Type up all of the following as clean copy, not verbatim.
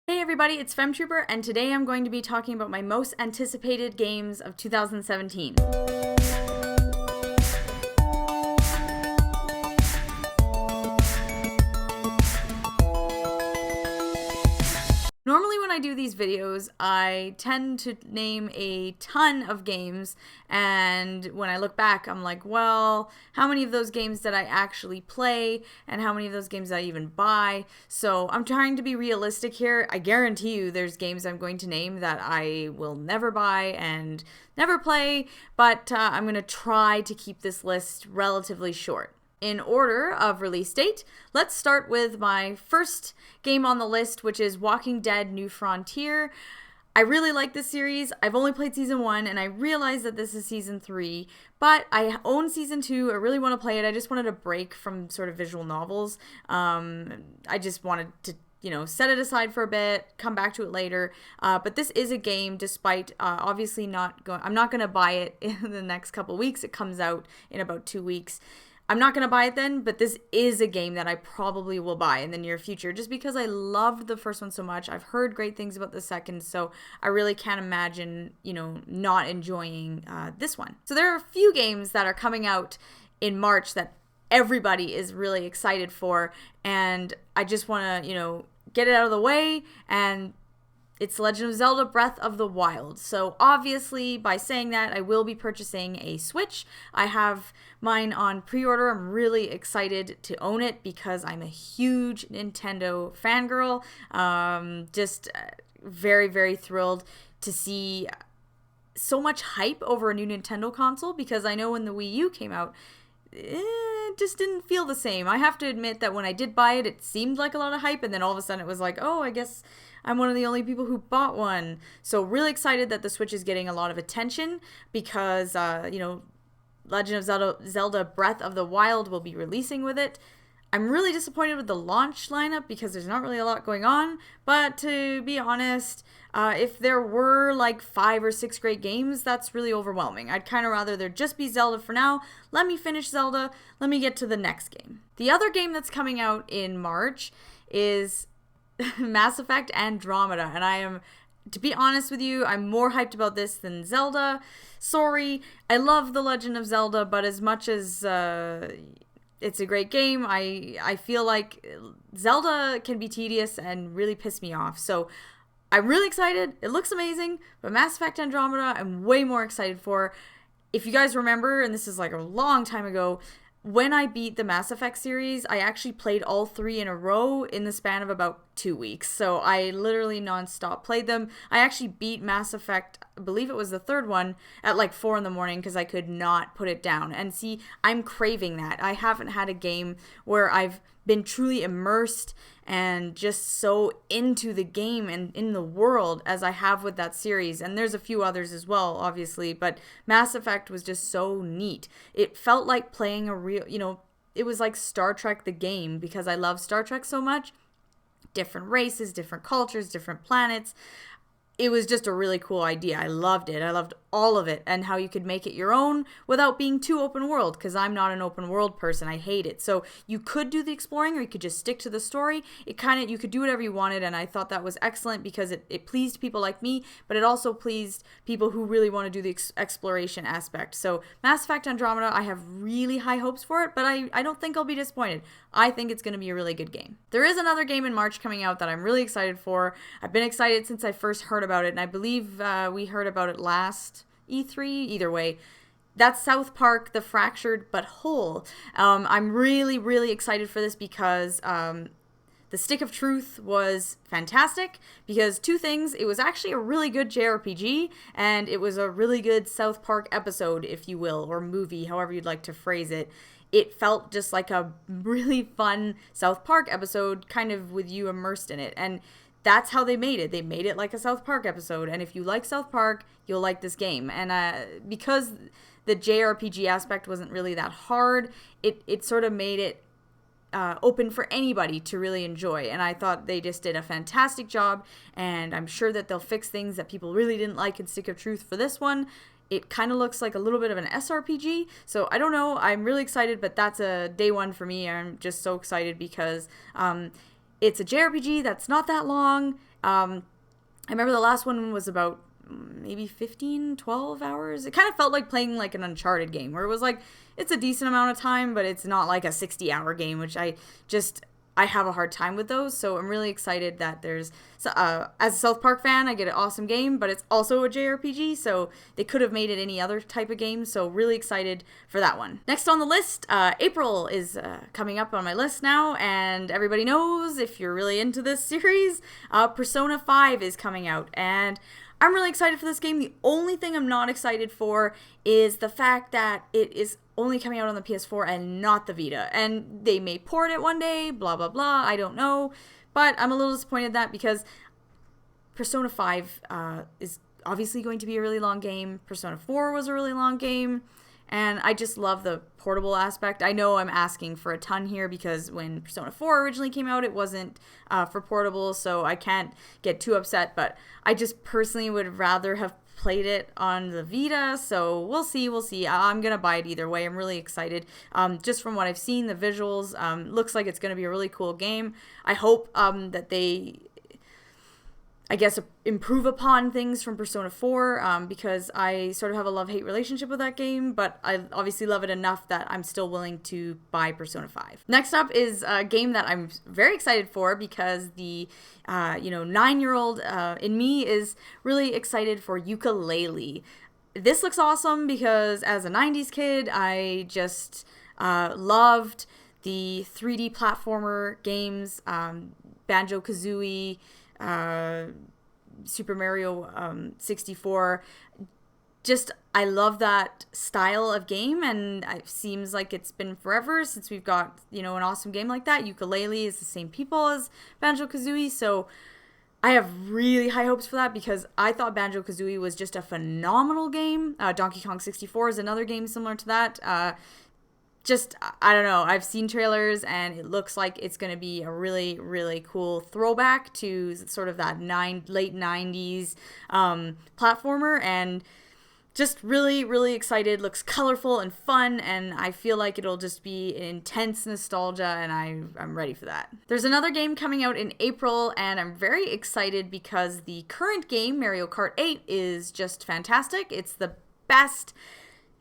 Hey everybody, it's Femtrooper, and today I'm going to be talking about my most anticipated games of 2017. Normally when I do these videos, I tend to name a ton of games, and when I look back, I'm like, well, how many of those games did I actually play, and how many of those games did I even buy? So I'm trying to be realistic here. I guarantee you there's games I'm going to name that I will never buy and never play, but I'm going to try to keep this list relatively short. In order of release date, let's start with my first game on the list, which is Walking Dead New Frontier. I really like this series. I've only played season 1 and I realize that this is season 3, but I own season 2. I really want to play it. I just wanted a break from sort of visual novels. I just wanted to set it aside for a bit, come back to it later. But this is a game, despite obviously I'm not going to buy it in the next couple weeks. It comes out in about 2 weeks. I'm not going to buy it then, but this is a game that I probably will buy in the near future just because I loved the first one so much. I've heard great things about the second, so I really can't imagine, not enjoying this one. So there are a few games that are coming out in March that everybody is really excited for, and I just want to, get it out of the way, and it's Legend of Zelda Breath of the Wild. So obviously, by saying that, I will be purchasing a Switch. I have mine on pre-order. I'm really excited to own it because I'm a huge Nintendo fangirl. Just very, very thrilled to see so much hype over a new Nintendo console, because I know when the Wii U came out, it just didn't feel the same. I have to admit that when I did buy it, it seemed like a lot of hype, and then all of a sudden it was like, oh, I guess I'm one of the only people who bought one. So really excited that the Switch is getting a lot of attention because, Legend of Zelda Breath of the Wild will be releasing with it. I'm really disappointed with the launch lineup because there's not really a lot going on, but to be honest, if there were like 5 or 6 great games, that's really overwhelming. I'd kind of rather there just be Zelda for now. Let me finish Zelda. Let me get to the next game. The other game that's coming out in March is Mass Effect Andromeda, and to be honest with you, I'm more hyped about this than Zelda. Sorry, I love The Legend of Zelda, but as much as it's a great game, I feel like Zelda can be tedious and really piss me off. So I'm really excited. It looks amazing, but Mass Effect Andromeda, I'm way more excited for. If you guys remember, and this is like a long time ago, when I beat the Mass Effect series, I actually played all 3 in a row in the span of about 2 weeks. So I literally nonstop played them. I actually beat Mass Effect, I believe it was the 3rd one, at like 4 in the morning because I could not put it down. And see, I'm craving that. I haven't had a game where I've been truly immersed and just so into the game and in the world as I have with that series. And there's a few others as well, obviously, but Mass Effect was just so neat. It felt like playing a real, it was like Star Trek the game, because I love Star Trek so much. Different races, different cultures, different planets. It was just a really cool idea. I loved it. I loved all of it, and how you could make it your own without being too open world, because I'm not an open world person. I hate it. So you could do the exploring, or you could just stick to the story. You could do whatever you wanted, and I thought that was excellent because it pleased people like me, but it also pleased people who really want to do the exploration aspect. So Mass Effect Andromeda, I have really high hopes for it, but I don't think I'll be disappointed. I think it's going to be a really good game. There is another game in March coming out that I'm really excited for. I've been excited since I first heard about it, and I believe we heard about it last E3. Either way, that's South Park: The Fractured But Whole. I'm really, really excited for this because the Stick of Truth was fantastic, because 2 things: it was actually a really good JRPG, and it was a really good South Park episode, if you will, or movie, however you'd like to phrase it. It felt just like a really fun South Park episode, kind of with you immersed in it. And that's how they made it. They made it like a South Park episode. And if you like South Park, you'll like this game. And because the JRPG aspect wasn't really that hard, it sort of made it open for anybody to really enjoy. And I thought they just did a fantastic job. And I'm sure that they'll fix things that people really didn't like in Stick of Truth for this one. It kind of looks like a little bit of an SRPG. So I don't know. I'm really excited, but that's a day one for me. I'm just so excited because it's a JRPG that's not that long. I remember the last one was about maybe 15, 12 hours. It kind of felt like playing like an Uncharted game where it was like, it's a decent amount of time, but it's not like a 60-hour game, which I have a hard time with those. So I'm really excited that there's, as a South Park fan, I get an awesome game, but it's also a JRPG. So they could have made it any other type of game. So really excited for that one. Next on the list, April is coming up on my list now. And everybody knows, if you're really into this series, Persona 5 is coming out. And I'm really excited for this game. The only thing I'm not excited for is the fact that it is only coming out on the PS4 and not the Vita. And they may port it one day, blah, blah, blah. I don't know. But I'm a little disappointed in that because Persona 5 is obviously going to be a really long game. Persona 4 was a really long game. And I just love the portable aspect. I know I'm asking for a ton here because when Persona 4 originally came out, it wasn't for portable, so I can't get too upset. But I just personally would rather have played it on the Vita, so we'll see. I'm going to buy it either way. I'm really excited. Just from what I've seen, the visuals, looks like it's going to be a really cool game. I hope that they, I guess, improve upon things from Persona 4 because I sort of have a love-hate relationship with that game, but I obviously love it enough that I'm still willing to buy Persona 5. Next up is a game that I'm very excited for because the 9-year-old in me is really excited for Ukulele. This looks awesome because as a 90s kid, I just loved the 3D platformer games, Banjo-Kazooie, Super Mario 64. Just, I love that style of game, and it seems like it's been forever since we've got, an awesome game like that. Ukulele is the same people as Banjo-Kazooie, so I have really high hopes for that because I thought Banjo-Kazooie was just a phenomenal game. Donkey Kong 64 is another game similar to that. I don't know. I've seen trailers and it looks like it's going to be a really, really cool throwback to sort of that late 90s platformer, and just really, really excited. Looks colorful and fun, and I feel like it'll just be intense nostalgia, and I'm ready for that. There's another game coming out in April, and I'm very excited because the current game, Mario Kart 8, is just fantastic. It's the best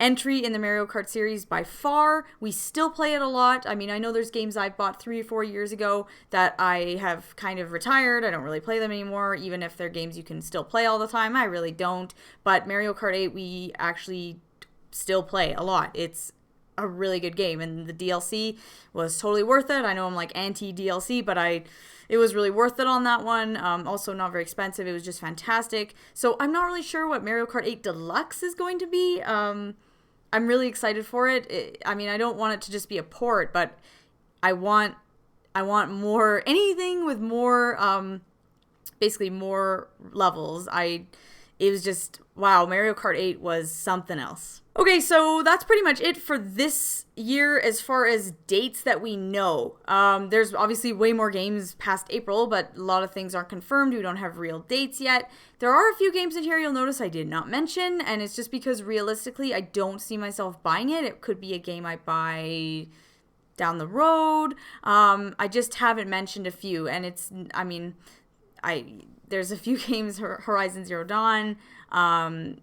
entry in the Mario Kart series by far. We still play it a lot. I mean, I know there's games I bought 3 or 4 years ago that I have kind of retired. I don't really play them anymore, even if they're games you can still play all the time. I really don't. But Mario Kart 8, we actually still play a lot. It's a really good game, and the DLC was totally worth it. I know I'm like anti-DLC, but it was really worth it on that one. Also not very expensive. It was just fantastic. So I'm not really sure what Mario Kart 8 Deluxe is going to be. I'm really excited for it. I mean, I don't want it to just be a port, but I want more, anything with more, basically more levels. It was just, wow, Mario Kart 8 was something else. Okay, so that's pretty much it for this year as far as dates that we know. There's obviously way more games past April, but a lot of things aren't confirmed. We don't have real dates yet. There are a few games in here you'll notice I did not mention, and it's just because realistically I don't see myself buying it. It could be a game I buy down the road. I just haven't mentioned a few, and there's a few games, Horizon Zero Dawn,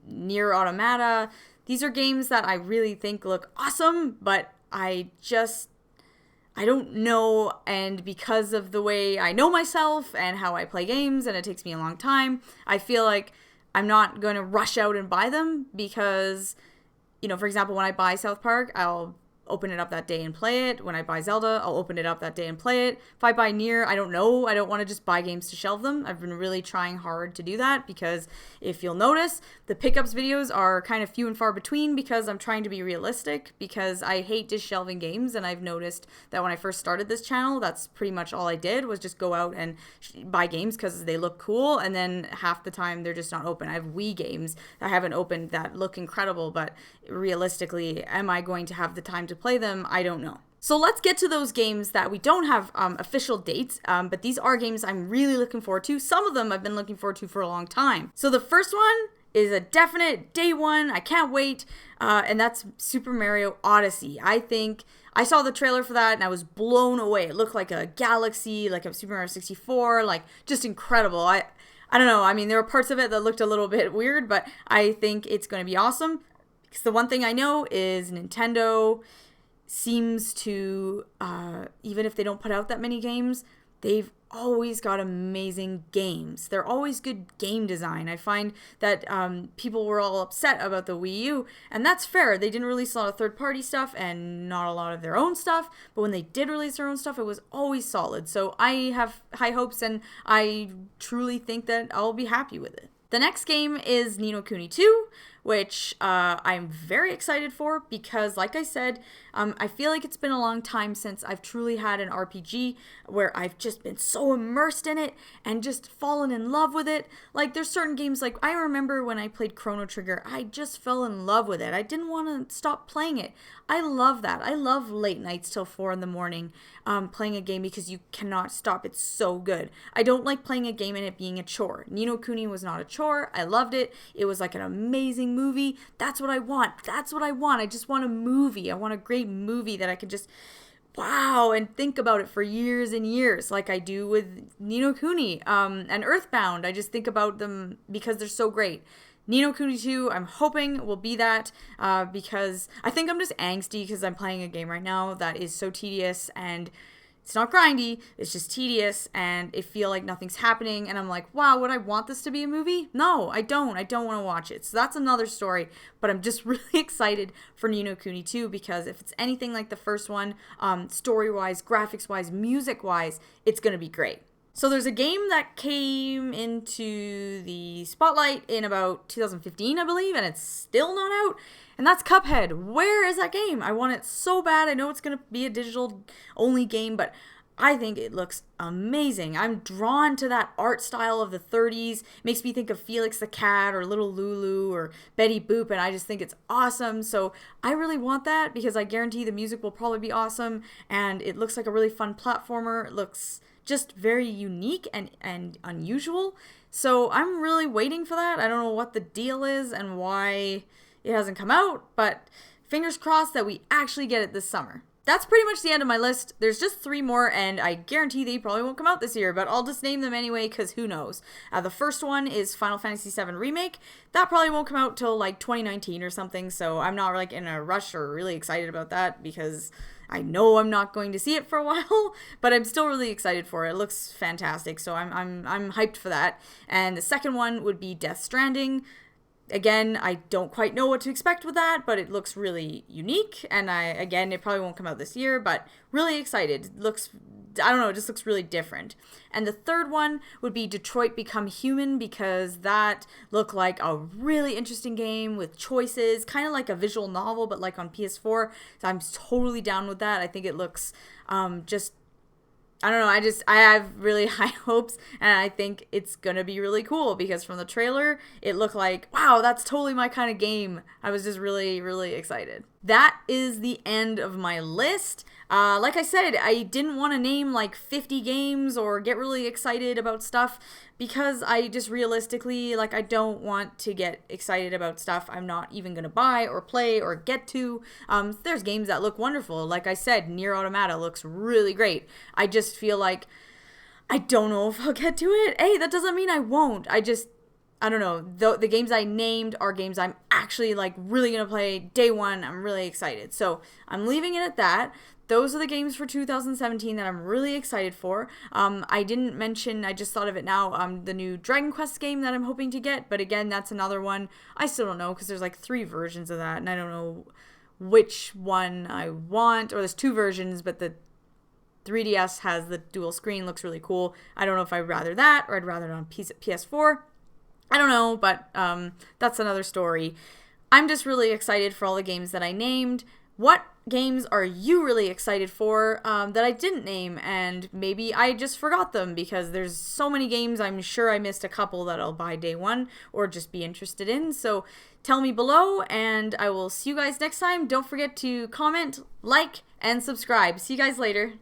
Nier Automata. These are games that I really think look awesome, but I don't know, and because of the way I know myself and how I play games, and it takes me a long time, I feel like I'm not going to rush out and buy them because, for example, when I buy South Park, I'll open it up that day and play it. When I buy Zelda, I'll open it up that day and play it. If I buy Nier, I don't know. I don't want to just buy games to shelve them. I've been really trying hard to do that because if you'll notice, the pickups videos are kind of few and far between because I'm trying to be realistic because I hate just shelving games, and I've noticed that when I first started this channel, that's pretty much all I did was just go out and buy games because they look cool, and then half the time they're just not open. I have Wii games that I haven't opened that look incredible, but realistically, am I going to have the time to play them? I don't know. So let's get to those games that we don't have official dates, but these are games I'm really looking forward to. Some of them I've been looking forward to for a long time. So the first one is a definite day one. I can't wait. And that's Super Mario Odyssey. I think I saw the trailer for that and I was blown away. It looked like a galaxy, like a Super Mario 64, like just incredible. I don't know. I mean, there were parts of it that looked a little bit weird, but I think it's going to be awesome. Because the one thing I know is Nintendo seems to, even if they don't put out that many games, they've always got amazing games. They're always good game design. I find that people were all upset about the Wii U, and that's fair. They didn't release a lot of third-party stuff and not a lot of their own stuff, but when they did release their own stuff, it was always solid. So I have high hopes, and I truly think that I'll be happy with it. The next game is Ni no Kuni 2, which I'm very excited for because, like I said, I feel like it's been a long time since I've truly had an RPG where I've just been so immersed in it and just fallen in love with it. Like, there's certain games, like, I remember when I played Chrono Trigger, I just fell in love with it. I didn't want to stop playing it. I love that. I love late nights till 4 in the morning playing a game because you cannot stop. It's so good. I don't like playing a game and it being a chore. Ni no Kuni was not a chore. I loved it. It was like an amazing movie. That's what I want. That's what I want. I just want a movie. I want a great movie that I can just wow and think about it for years and years, like I do with Ni no Kuni and Earthbound. I just think about them because they're so great. Ni no Kuni 2, I'm hoping will be that because I think I'm just angsty because I'm playing a game right now that is so tedious and it's not grindy, it's just tedious and it feel like nothing's happening and I'm like, wow, would I want this to be a movie? No, I don't want to watch it. So that's another story, but I'm just really excited for Ni no Kuni 2 because if it's anything like the first one, story-wise, graphics-wise, music-wise, it's going to be great. So there's a game that came into the spotlight in about 2015, I believe, and it's still not out, and that's Cuphead. Where is that game? I want it so bad. I know it's going to be a digital-only game, but I think it looks amazing. I'm drawn to that art style of the 30s. It makes me think of Felix the Cat or Little Lulu or Betty Boop, and I just think it's awesome. So I really want that because I guarantee the music will probably be awesome, and it looks like a really fun platformer. It looks just very unique and unusual. So I'm really waiting for that. I don't know what the deal is and why it hasn't come out, but fingers crossed that we actually get it this summer. That's pretty much the end of my list. There's just 3 more, and I guarantee they probably won't come out this year, but I'll just name them anyway, because who knows. The first one is Final Fantasy VII Remake. That probably won't come out till like 2019 or something, so I'm not like in a rush or really excited about that, because I know I'm not going to see it for a while, but I'm still really excited for it. It looks fantastic, so I'm hyped for that. And the second one would be Death Stranding. Again, I don't quite know what to expect with that, but it looks really unique, and it probably won't come out this year, but really excited. It looks, I don't know, it just looks really different. And the third one would be Detroit Become Human, because that looked like a really interesting game with choices, kind of like a visual novel, but like on PS4. So I'm totally down with that. I think it looks just, I don't know, I have really high hopes, and I think it's gonna be really cool, because from the trailer, it looked like, wow, that's totally my kind of game. I was just really, really excited. That is the end of my list. Like I said, I didn't want to name like 50 games or get really excited about stuff, because I just realistically, like, I don't want to get excited about stuff I'm not even going to buy or play or get to. There's games that look wonderful. Like I said, Nier Automata looks really great. I just feel like I don't know if I'll get to it. Hey, that doesn't mean I won't. I don't know. The games I named are games I'm actually like really going to play day one. I'm really excited. So I'm leaving it at that. Those are the games for 2017 that I'm really excited for. I didn't mention, I just thought of it now, the new Dragon Quest game that I'm hoping to get. But again, that's another one. I still don't know, because there's like 3 versions of that, and I don't know which one I want. Or there's 2 versions, but the 3DS has the dual screen, looks really cool. I don't know if I'd rather that or I'd rather it on PS4. I don't know, but that's another story. I'm just really excited for all the games that I named. What games are you really excited for that I didn't name? And maybe I just forgot them, because there's so many games. I'm sure I missed a couple that I'll buy day one or just be interested in. So tell me below, and I will see you guys next time. Don't forget to comment, like, and subscribe. See you guys later.